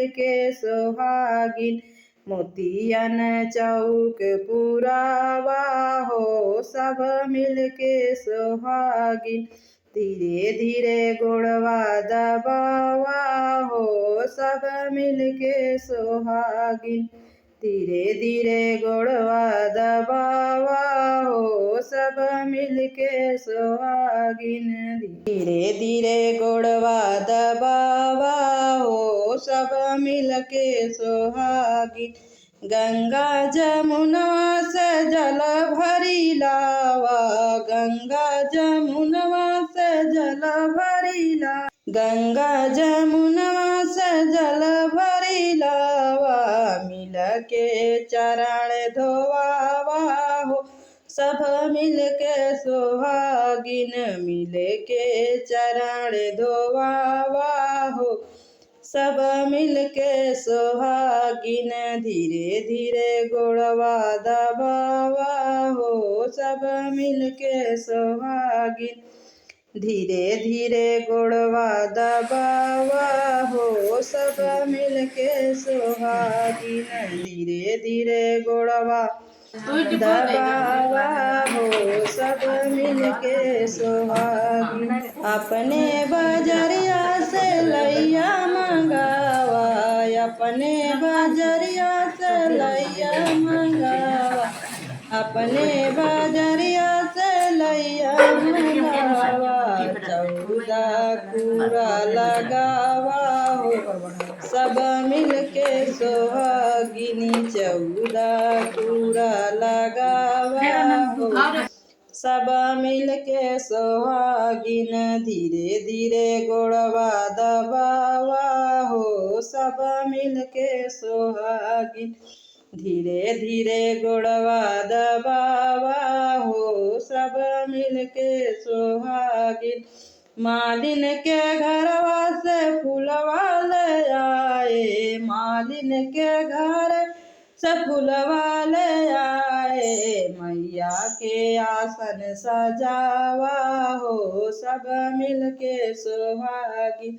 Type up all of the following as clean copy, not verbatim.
के सुहागिन। मोतियन चौक पुरावा हो सब मिल के सुहागिन। धीरे धीरे गोड़वा दबावा हो सब मिल के सुहागिन। धीरे धीरे गोड़वा दबावा हो सब मिल के सुहागिन। धीरे धीरे गोड़वा दबावा हो सब मिल के सुहागिन। गंगा जमुनवा से जल भरी लावा, गंगा जमुनवा से जल भरी लावा। गंगा जमुनवा से जल भरी लावा, मिल के चरण धोवावा हो सब मिल के सुहागिन। मिल के चरण धोवावा हो सब मिल के सुहागिन। धीरे धीरे गोड़वा दबावा हो सब मिल के सुहागिन। धीरे धीरे गोड़वा दबावा हो सब मिल के सुहागिन। धीरे धीरे गोड़वा दबावा हो सब मिल के सुहागिन। अपने बजरिया से लैया मंगावा, अपने बजरिया से लैया मंगावा। अपने बजरिया से लैया मंगावा। 14 कूड़ा लगावा हो सब मिल के सुहागिनी। 14 कूड़ा लगावा हो सब मिल के सुहागिन। धीरे धीरे गोड़वा दबावा हो सब मिल के सुहागिन। धीरे धीरे गोड़वा दबावा हो सब मिल के सुहागिन। मालिन के घरवा से फूलवा ले आए, मालिन के घर से फूलवा ले आए। मैया के आसन सजावा हो सब मिल के सुहागिन।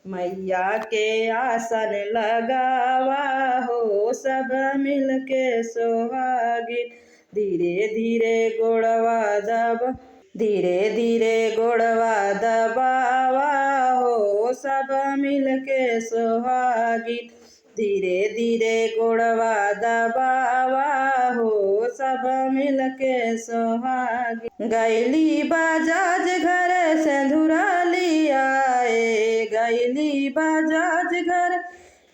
मैया के आसन लगावा हो सब मिल के सुहागिन। धीरे धीरे गोड़वा दबा, धीरे धीरे गोड़वा दबावा हो सब मिल के सुहागिन। धीरे धीरे गोड़वा दबावा हो सब मिल के सुहागिन। गैली बजाज घर सिंदूरा लियाए, गैली बजाज घर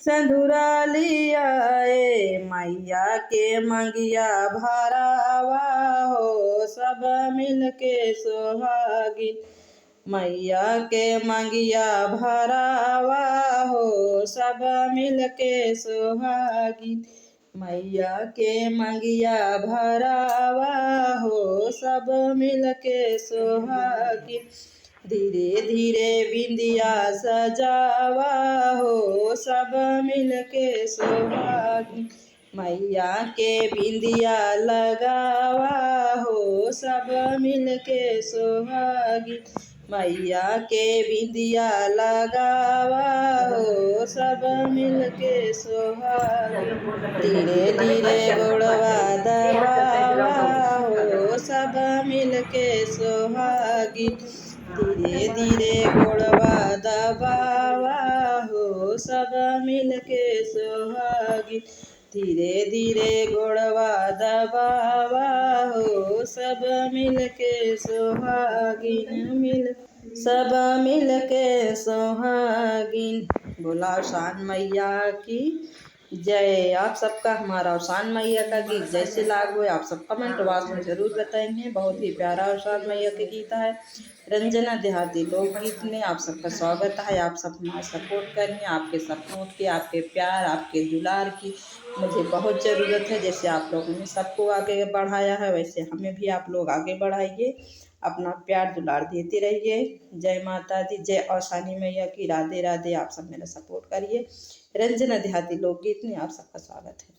सिंदूरा लियाए। मैया के मंगिया भरावा हो सब मिल के सुहागिन। मैया के मंगिया भरावा हो सब मिल के सुहागिन। मैया के मंगिया भरावा हो सब मिल के सुहागिन। धीरे धीरे बिंदिया सजावा हो सब मिल के सुहागिन। मैया के बिंदिया लगावा हो सब मिल के सुहागिन। मैया के बिंदिया लगावा हो सब मिल के सुहागिन। धीरे धीरे गोड़वा दबावा हो सब मिल के सुहागिन। धीरे धीरे गोड़वा दबावा हो सब मिल के सुहागिन। धीरे धीरे गोड़वा दबावा हो सब मिल के सुहागिन। मिल सब मिल के सुहागिन। बोला शान मैया की जय। आप सबका हमारा शान मैया का गीत जैसे लागू है आप सब कमेंट बॉक्स में जरूर बताएंगे। बहुत ही प्यारा और शान मैया का गीत है। रंजना देहाती लोकगीत में आप सबका स्वागत है। आप सब हमारा सपोर्ट करेंगे। आपके सपोर्ट की, आपके प्यार, आपके दुलार की मुझे बहुत ज़रूरत है। जैसे आप लोगों ने सबको आगे बढ़ाया है वैसे हमें भी आप लोग आगे बढ़ाइए। अपना प्यार दुलार देते रहिए। जय माता दी, जय औसानी मैया की। राधे राधे। आप सब मेरा सपोर्ट करिए। रंजना देहाती लोकगीत में आप सबका स्वागत है।